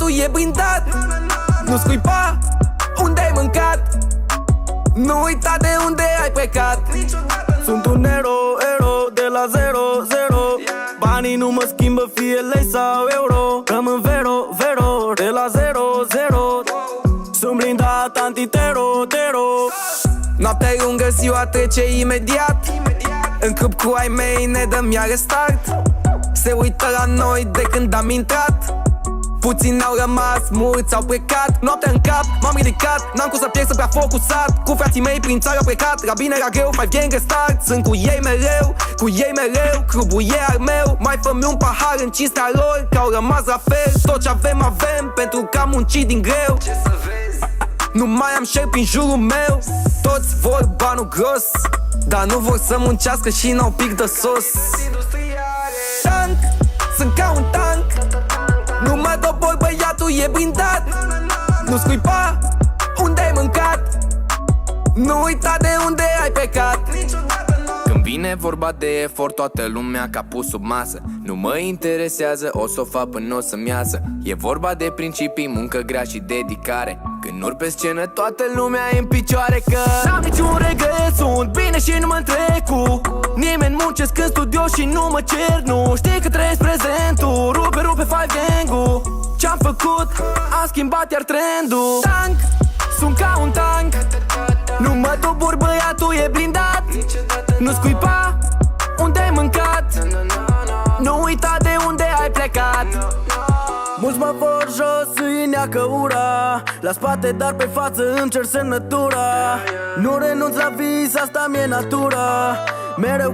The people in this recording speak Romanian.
băiatul e blindat. Nu scuipa unde ai mâncat, nu uita de unde ai plecat. Sunt un ero de la 0-0. Banii nu mă schimbă fie lei sau euro. Rămân vero de la 0-0. Sunt blindat antitero. Noaptea e lungă, ziua trece imediat. În club cu ai mei ne dăm iar start. Se uită la noi de când am intrat. Puțini au rămas, mulți au plecat. Noaptea în cap, m-am ridicat. N-am cum să pierd, sunt prea focusat. Cu frații mei prin țară au plecat. La bine, la greu, 5 gang restart. Sunt cu ei mereu, clubul e al meu. Mai fă-mi un pahar în cinstea lor, că au rămas la fel. Tot ce avem, pentru că am muncit din greu. Nu mai am share prin jurul meu. Toți vor banul gros, dar nu vor să muncească și n-au pic de sos. Tank, sunt ca un tank. Nu mă dobor, băiatul e blindat. Nu scuipa unde ai mâncat, nu uita de unde ai plecat. Când vine vorba de efort, toată lumea ca pus sub masă. Nu mă interesează, o s-o fac până o să-mi iasă. E vorba de principii, muncă grea și dedicare. Când urc pe scenă, toată lumea e în picioare. Că n-am niciun regret, sunt bine și nu mă întrec cu nimeni. Muncesc în studio și nu mă cer. Nu știi că trăiesc prezentul, rupe five gang-ul. Ce-am făcut, am schimbat iar trendul. Tank, sunt ca un tank. Nu mă dobor, băiatul e blindat. Nu scuipa unde ai mâncat, nu uita de unde ai plecat. Mulți mă vor jos, îi neacă ura. La spate, dar pe față îmi cer semnătura. Nu renunț la vis, asta mi-e natura. Mereu